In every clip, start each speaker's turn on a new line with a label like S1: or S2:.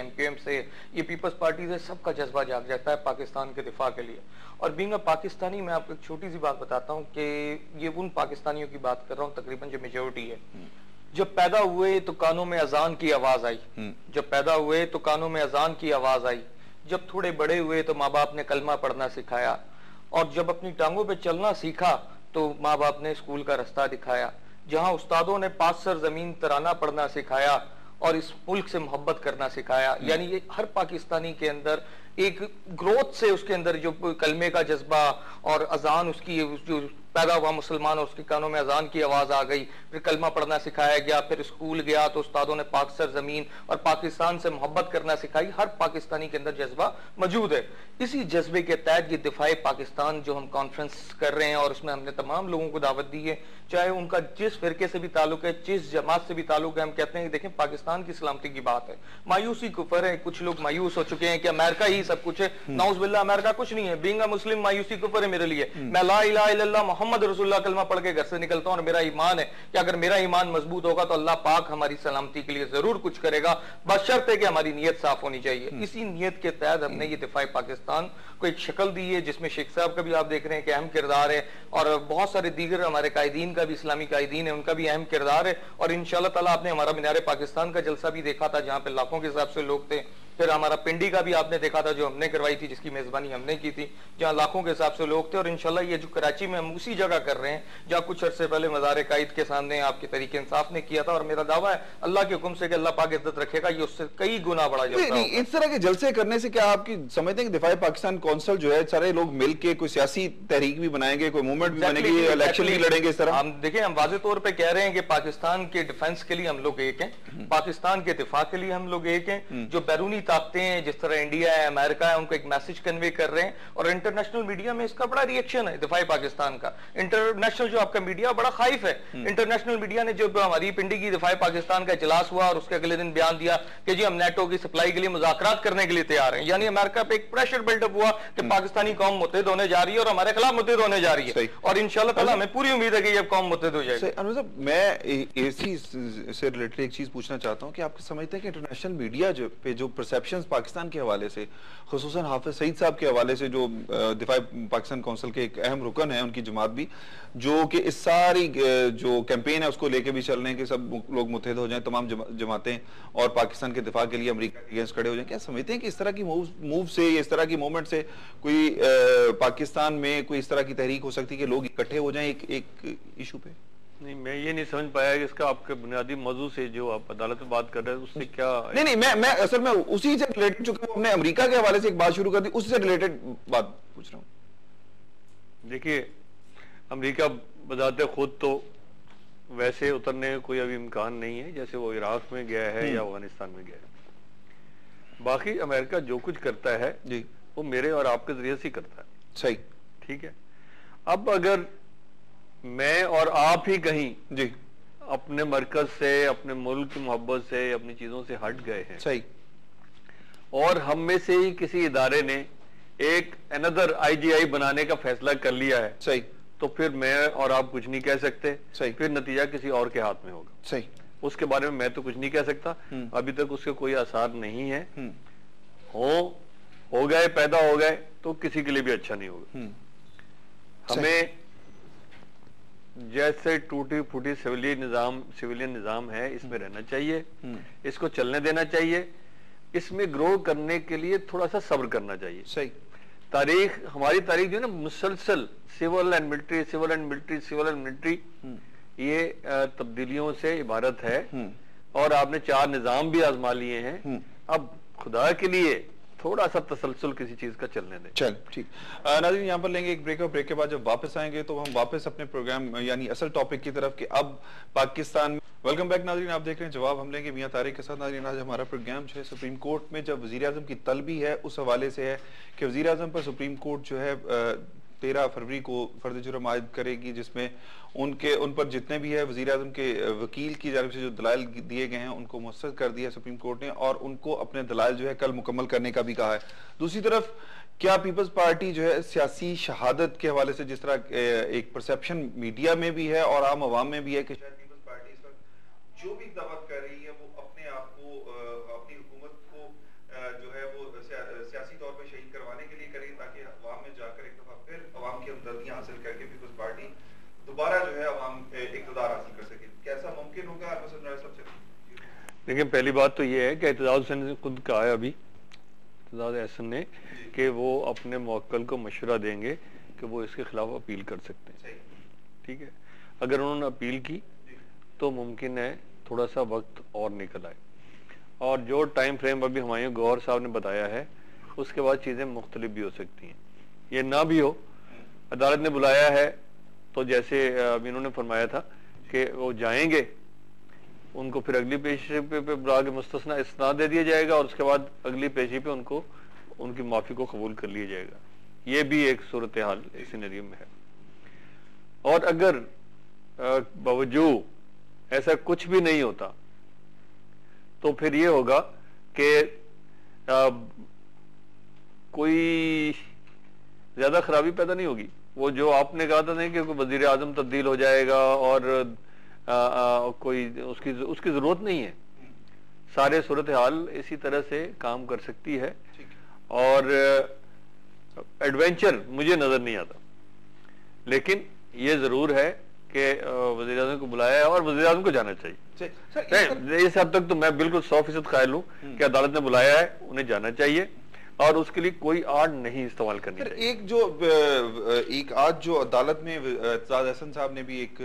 S1: MQM से, ये peoples party से, सबका जज्बा जाग जाता है पाकिस्तान के दिफा के लिए। और बीइंग अ पाकिस्तानी, मैं आपको एक छोटी सी बात बताता हूँ कि ये उन पाकिस्तानियों की बात कर रहा हूँ तकरीबन जो मेजोरिटी है। जब पैदा हुए तो कानों में अजान की आवाज आई, जब पैदा हुए तो कानों में अजान की आवाज आई, जब थोड़े बड़े हुए तो माँ बाप ने कलमा पढ़ना सिखाया, और जब अपनी टांगों पे चलना सीखा तो माँ बाप ने स्कूल का रास्ता दिखाया। जहां उस्तादों ने पांच सर जमीन तराना पढ़ना सिखाया और इस मुल्क से मोहब्बत करना सिखाया। यानी ये हर पाकिस्तानी के अंदर एक ग्रोथ से, उसके अंदर जो कलमे का जज्बा और अजान, उसकी जो पैदा हुआ मुसलमान और उसके कानों में अजान की आवाज आ गई, फिर कलमा पढ़ना सिखाया गया, फिर स्कूल गया तो उस्तादों ने पाक सर जमीन और पाकिस्तान से मोहब्बत करना सिखाई। हर पाकिस्तानी के अंदर जज्बा मौजूद है। इसी जज्बे के तहत ये दिफाए पाकिस्तान जो हम कॉन्फ्रेंस कर रहे हैं, और उसमें हमने तमाम लोगों को दावत दी है, चाहे उनका जिस फिरके से भी ताल्लुक है, जिस जमात से भी ताल्लुक है। हम कहते हैं कि देखें, पाकिस्तान की सलामती की बात है, मायूसी कुफर है। कुछ लोग मायूस हो चुके हैं कि अमेरिका ही सब कुछ है। नाउज़ुबिल्लाह, अमेरिका कुछ नहीं है। बीइंग अ मुस्लिम, मायूसी कुफर है मेरे लिए। मैं ला इलाहा इल्लल्लाह मोहम्मद रसूलुल्लाह कलमा पढ़ के घर से निकलता हूं और मेरा ईमान है कि अगर मेरा ईमान मजबूत होगा तो अल्लाह पाक हमारी सलामती के लिए जरूर कुछ करेगा, बशर्ते कि हमारी नीयत साफ होनी चाहिए। इसी नीयत के तहत हमने ये दिफाए पाकिस्तान को एक शक्ल दी है, जिसमें शेख साहब का भी आप देख रहे हैं कि अहम किरदार है, और बहुत सारे दीगर हमारे कायदीन का भी, इस्लामी कायदीन है, उनका भी अहम किरदार है। और इंशाअल्लाह ताला आपने हमारा मीनार पाकिस्तान का जलसा भी देखा था, जहां पे लाखों के हिसाब से लोग थे। फिर हमारा पिंडी का भी आपने देखा था, जो हमने करवाई थी, जिसकी मेजबानी हमने की थी, जहां लाखों के हिसाब से लोग थे। और इंशाल्लाह ये जो कराची में हम उसी जगह कर रहे हैं जहां कुछ अरसे पहले मज़ार कायद के सामने आपके तरीके इंसाफ ने किया था। और मेरा दावा है अल्लाह के हुक्म से कि अल्लाह पाक इज्जत रखेगा, ये उससे कई गुना बड़ा जलसा होगा।
S2: इस तरह के जलसे करने से क्या आपकी समझते हैं कि दिफाए पाकिस्तान कौंसिल जो है, सारे लोग मिलकर कोई सियासी तहरीक भी बनाएंगे, कोई मूवमेंट भी बनेगी, इलेक्शन भी लड़ेंगे? इस तरह
S1: हम देखिए, हम वाज़े तौर पे कह रहे हैं कि पाकिस्तान के डिफेंस के लिए हम लोग एक हैं, पाकिस्तान के दिफा के लिए हम लोग एक हैं। जो बैरूनी ताकतें हैं, जिस तरह इंडिया है, अमेरिका है, उनको एक मैसेज कन्वे कर रहे हैं। और इंटरनेशनल मीडिया में इसका बड़ा रिएक्शन है दिफाए पाकिस्तान का। इंटरनेशनल जो आपका मीडिया बड़ा खाइफ है। इंटरनेशनल मीडिया ने जो हमारी पिंडी की दिफाए पाकिस्तान का इजलास हुआ और उसके अगले दिन बयान दिया कि जी हम नेटो की सप्लाई के लिए मुज़ाकरात करने के लिए तैयार हैं। यानी अमेरिका पे एक प्रेशर बिल्डअप हुआ कि पाकिस्तानी कौम मुत्तहिद होने जा रही है और हमारे खिलाफ मुत्तहिद होने जा रही है। और इंशाअल्लाह ताला हमें पूरी उम्मीद है कि ये कौम मुत्तहिद हो जाएगी।
S2: अनवर साहब, मैं इसी से रिलेटेड एक चीज पूछना चाहता हूं कि आप समझते हैं कि इंटरनेशनल मीडिया पे जो परसेप्शंस पाकिस्तान के हवाले से, खुसूसन हाफिज सईद साहब के हवाले से, जो दिफाई पाकिस्तान काउंसिल के एक अहम रुकन है, उनकी जमात भी, जो कि इस सारी जो कैंपेन है उसको लेके भी चल रहे हैं कि सब लोग मुत्तहिद हो जाएं, तमाम जमातें, और पाकिस्तान के दिफा के लिए अमेरिका के अगेंस्ट खड़े हो जाएं, क्या समझते हैं कि इस तरह की मूव से, इस तरह की मूवमेंट से कोई पाकिस्तान में कोई इस तरह की तहरीक हो सकती है कि लोग इकट्ठे हो जाएं एक इशू पे?
S3: नहीं, मैं ये नहीं समझ पाया कि इसका आपके बुनियादी मौजू से जो आप अदालत में बात कर रहे हैं उससे क्या।
S2: नहीं, मैं असल में उसी से रिलेटेड, चूंकि हमने अमेरिका के हवाले से एक बात शुरू कर दी, उससे रिलेटेड बात पूछ रहा हूं।
S3: देखिए, अमेरिका बजाते खुद तो वैसे उतरने का कोई अभी इम्कान नहीं है, जैसे वो इराक में गया है या अफगानिस्तान में गया है। बाकी अमेरिका जो कुछ करता है जी, वो मेरे और आपके जरिए से करता है।
S2: सही,
S3: ठीक है। अब अगर मैं और आप ही कहीं
S2: जी
S3: अपने मरकज से, अपने मुल्क की मोहब्बत से, अपनी चीजों से हट गए हैं,
S2: सही,
S3: और हम में से ही किसी इदारे ने एक अनदर IGI बनाने का फैसला कर लिया है,
S2: सही,
S3: तो फिर मैं और आप कुछ नहीं कह सकते।
S2: सही,
S3: फिर नतीजा किसी और के हाथ में होगा।
S2: सही,
S3: उसके बारे में मैं तो कुछ नहीं कह सकता, अभी तक उसके कोई आसार नहीं है। हो गए, पैदा हो गए तो किसी के लिए भी अच्छा नहीं होगा। हमें जैसे टूटी फूटी सिविलियन निजाम है, इसमें रहना चाहिए, इसको चलने देना चाहिए। इसमें ग्रो करने के लिए थोड़ा सा सब्र करना चाहिए।
S2: सही।
S3: हमारी तारीख जो है ना, मुसलसल civil and military, civil and military, civil and military, ये तब्दीलियों से इबारत है। और आपने 4 निजाम भी आजमा लिए हैं। अब खुदा के लिए थोड़ा सा तसलसल किसी चीज का चलने दें।
S2: चल ठीक। नाज़रीन, यहाँ पर लेंगे एक ब्रेक, और ब्रेक के बाद जब वापस आएंगे तो हम वापस अपने प्रोग्राम यानी असल टॉपिक की तरफ कि अब पाकिस्तान। वेलकम बैक नाज़रीन, आप देख रहे हैं जवाब हम लेंगे मियां तारिक के साथ। नाज़रीन, आज हमारा प्रोग्राम जो है सुप्रीम कोर्ट में जब वज़ीर आज़म की तलबी है उस हवाले से है कि वज़ीर आज़म पर सुप्रीम कोर्ट जो है 13 फरवरी को फर्द जुर्म आयद करेगी, जिसमें उन पर जितने भी है वज़ीर आज़म के वकील की जानिब से जो दलाइल दिए गए हैं उनको मुस्तरद कर दिया सुप्रीम कोर्ट ने, और उनको अपने दलाइल जो है कल मुकम्मल करने का भी कहा है। दूसरी तरफ क्या पीपल्स पार्टी जो है सियासी शहादत के हवाले से, जिस तरह एक परसेप्शन मीडिया में भी है और आम आवाम में भी है कि शायद पीपल्स पार्टी इस वक्त जो भी दावत कर रही है वो अपने आप को, अपनी हुकूमत को
S3: देखिए पहली बात तो ये है कि एतजाज हुसैन ने खुद कहा है अभी, एतजाज एहसन ने, कि वो अपने मुवक्किल को मशवरा देंगे कि वो इसके खिलाफ अपील कर सकते हैं। ठीक है, अगर उन्होंने अपील की तो मुमकिन है थोड़ा सा वक्त और निकल आए, और जो टाइम फ्रेम अभी हुमायूं गौहर साहब ने बताया है उसके बाद चीज़ें मुख्तलिफ भी हो सकती हैं, ये ना भी हो। अदालत ने बुलाया है तो जैसे अभी इन्होंने फरमाया था कि वो जाएंगे, उनको फिर अगली पेशी पे बुला के मुस्तस्ना इस्नाद दे दिया जाएगा और उसके बाद अगली पेशी पे उनको उनकी माफ़ी को कबूल कर लिया जाएगा। ये भी एक सूरत हाल इस सिनेरियो में है। और अगर बावजूद ऐसा कुछ भी नहीं होता तो फिर ये होगा कि कोई ज्यादा खराबी पैदा नहीं होगी। वो जो आपने कहा था नहीं कि वजीर आजम तब्दील हो जाएगा और कोई उसकी जरूरत नहीं है। सारे सूरत हाल इसी तरह से काम कर सकती है और एडवेंचर मुझे नजर नहीं आता, लेकिन ये जरूर है कि वज़ीर आज़म को बुलाया है और वज़ीर आज़म को जाना चाहिए। इस हद तक तो मैं बिल्कुल 100% कायल हूँ कि अदालत ने बुलाया है, उन्हें जाना चाहिए और उसके लिए कोई आड़ नहीं इस्तेमाल करनी चाहिए।
S2: एक आज जो अदालत में एतजाज एहसन साहब ने भी एक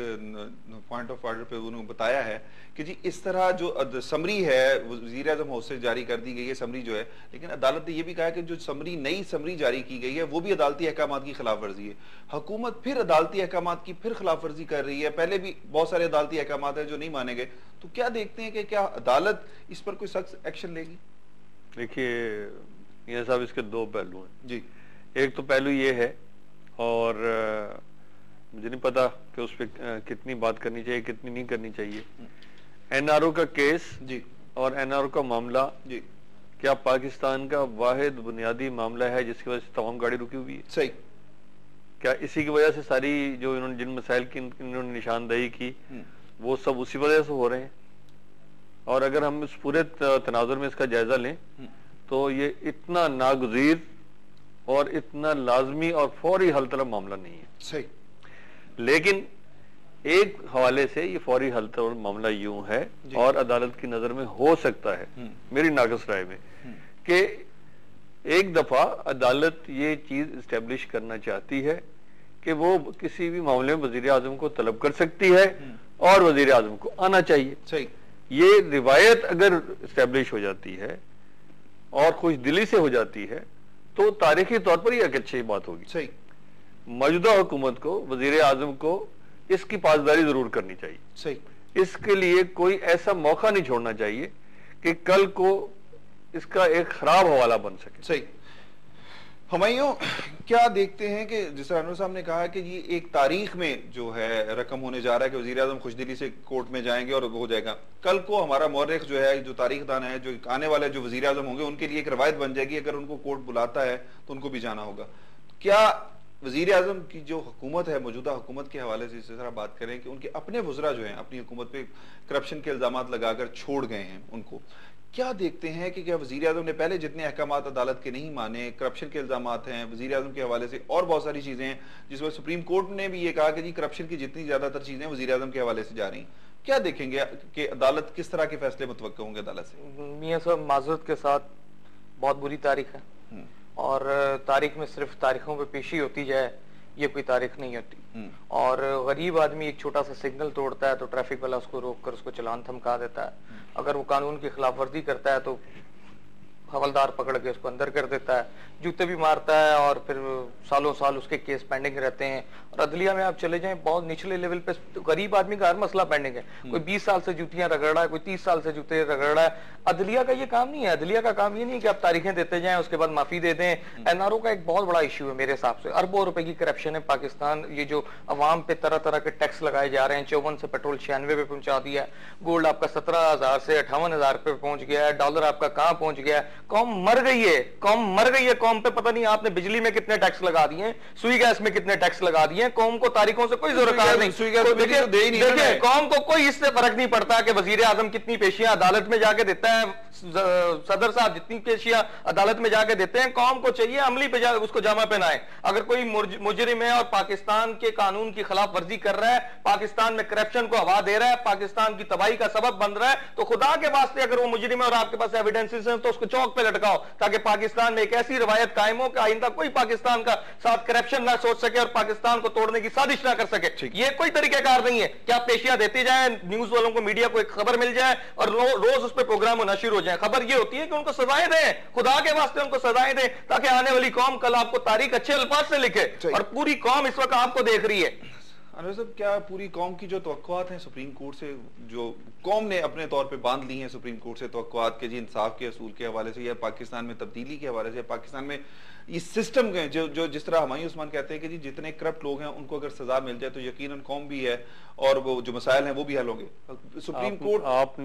S2: पॉइंट ऑफ ऑर्डर पे उन्होंने बताया है कि जी इस तरह जो समरी है वज़ीर आज़म हाउस से जारी कर दी गई है समरी जो है, लेकिन अदालत ने यह भी कहा कि जो समरी नई समरी जारी की गई है वो भी अदालती अहकामात की खिलाफ वर्जी है। हुकूमत फिर अदालती अहकामात की फिर खिलाफ वर्जी कर रही है, पहले भी बहुत सारे अदालती अहकामात है जो नहीं माने गए। तो क्या देखते हैं कि क्या अदालत इस पर कोई सख्त एक्शन लेगी?
S3: देखिए ये साहब इसके दो पहलू हैं
S2: जी।
S3: एक तो पहलू ये है, और मुझे नहीं पता कि उस पर कितनी बात करनी चाहिए कितनी नहीं करनी चाहिए। एनआरओ का केस
S2: जी
S3: और एनआरओ का मामला
S2: जी
S3: क्या पाकिस्तान का वाहिद बुनियादी मामला है जिसकी वजह से तमाम गाड़ी रुकी हुई है?
S2: सही।
S3: क्या इसी की वजह से सारी जो इन्होंने जिन मसाइल की इन्होंने निशानदेही की वो सब उसी वजह से हो रहे हैं? और अगर हम इस पूरे तनाजुर में इसका जायजा लें तो ये इतना नागुज़ीर और इतना लाजमी और फौरी हल तलब मामला नहीं है।
S2: सही।
S3: लेकिन एक हवाले से ये फौरी हल तलब मामला यूं है और अदालत की नजर में हो सकता है, मेरी नाकस राय में, कि एक दफा अदालत ये चीज इस्टेब्लिश करना चाहती है कि वो किसी भी मामले में वजीर आजम को तलब कर सकती है और वजीर आजम को आना चाहिए।
S2: सही।
S3: ये रिवायत अगर इस्टेब्लिश हो जाती है और खुश दिली से हो जाती है तो तारीखी तौर पर यह एक अच्छी बात होगी।
S2: सही।
S3: मौजूदा हुकूमत को वजीर आजम को इसकी पासदारी जरूर करनी चाहिए।
S2: सही।
S3: इसके लिए कोई ऐसा मौका नहीं छोड़ना चाहिए कि कल को इसका एक खराब हवाला बन सके।
S2: सही। हुमायूं क्या देखते हैं कि जिस तरह अनवर साहब ने कहा कि ये एक तारीख में जो है रकम होने जा रहा है कि वजीर आजम खुशदिली से कोर्ट में जाएंगे और हो जाएगा, कल को हमारा मौरख जो है जो तारीख दान है जो आने वाले जो वजीर आजम होंगे उनके लिए एक रवायत बन जाएगी, अगर उनको कोर्ट बुलाता है तो उनको भी जाना होगा। क्या वजीर आजम की जो हुकूमत है मौजूदा हुकूमत के हवाले से इस तरह बात करें कि उनके अपने वज़रा जो हैं अपनी हुकूमत पे करप्शन के इल्जाम लगाकर छोड़ गए हैं, उनको क्या देखते हैं कि क्या वजीर आजम ने पहले जितने अहकामात अदालत के नहीं माने, करप्शन के इल्जाम हैं वजीर आजम के हवाले से और बहुत सारी चीजें हैं जिसमें सुप्रीम कोर्ट ने भी ये कहा कि जी करप्शन की जितनी ज्यादातर चीजें वजीर आजम के हवाले से जा रही, क्या देखेंगे कि अदालत किस तरह के फैसले मुतवक्किल होंगे अदालत से?
S1: मियां साहब माजरत के साथ बहुत बुरी तारीख है और तारीख में सिर्फ तारीखों पे पेशी होती जाए ये कोई तारीख नहीं होती। और गरीब आदमी एक छोटा सा सिग्नल तोड़ता है तो ट्रैफिक वाला उसको रोक कर उसको चालान थमका देता है। अगर वो कानून की खिलाफ वर्जी करता है तो हवलदार पकड़ के उसको अंदर कर देता है, जूते भी मारता है और फिर सालों साल उसके केस पेंडिंग रहते हैं। और अदलिया में आप चले जाएं बहुत निचले लेवल पे तो गरीब आदमी का हर मसला पेंडिंग है। कोई 20 साल से जूतियां रगड़ रहा है, कोई 30 साल से जूते रगड़ रहा है। अदलिया का ये काम नहीं है। अदलिया का काम ये नहीं है कि आप तारीखें देते जाएं उसके बाद माफी दे दें। एनआरओ का एक बहुत बड़ा इश्यू है मेरे हिसाब से, अरबों रुपए की करप्शन है पाकिस्तान। ये जो अवाम पे तरह तरह के टैक्स लगाए जा रहे हैं, 54 से पेट्रोल 96 पे पहुंचा दिया, गोल्ड आपका 17,000 से 58,000 पे पहुंच गया है, डॉलर आपका कहाँ पहुंच गया है, कौम मर गई है, कौम मर गई है। कौम पे पता नहीं आपने बिजली में कितने टैक्स लगा दिए हैं, सुई गैस में कितने टैक्स लगा दिए हैं। कौम को तारीखों से कोई ज़रूरत नहीं। देखिए कौम को कोई इससे फर्क नहीं पड़ता कि वजीर आजम कितनी पेशियां अदालत में जाके देता है, सदर साहब जितनी पेशियां अदालत में जाके देते हैं। कौम को चाहिए अमली पे उसको जामा पहनाए। अगर कोई मुजरिम है और पाकिस्तान के कानून की खिलाफ वर्जी कर रहा है, पाकिस्तान में करप्शन को हवा दे रहा है, पाकिस्तान की तबाही का सबब बन रहा है, तो खुदा के वास्ते अगर वो मुजरिम है और आपके पास एविडेंसेस हैं तो उसको चौक पे लटकाओ, ताकि पाकिस्तान में एक ऐसी रवायत कायम हो कि आइंदा कोई पाकिस्तान का साथ करप्शन ना सोच सके और पाकिस्तान को तोड़ने की साजिश ना कर सके। ये कोई तरीकेकार नहीं है कि आप पेशियां देते जाए, न्यूज वालों को, मीडिया को एक खबर मिल जाए और रोज उस पर प्रोग्राम होना शुरू हो जाए। खबर ये होती है कि उनको सजाएं दें, खुदा के वास्ते उनको सजाएं दें, ताकि आने वाली कौम कल आपको तारीख अच्छे अल्फाज से लिखे। और पूरी कौम इस वक्त आपको देख रही है।
S2: अनवर साहब, क्या पूरी कौम की जो तवक्कुआत हैं सुप्रीम कोर्ट से, जो कौम ने अपने तौर पे बांध ली हैं सुप्रीम कोर्ट से तवक्कुआत के जी इंसाफ के असूल के हवाले से, या पाकिस्तान में तब्दीली के हवाले से, या पाकिस्तान में इस सिस्टम के जो जिस तरह हमायूं उस्मान कहते हैं कि जी जितने करप्ट लोग हैं उनको अगर सजा मिल जाए तो यकीनन कौम भी है और वो जो मसाइल हैं वो भी हल होंगे। Supreme court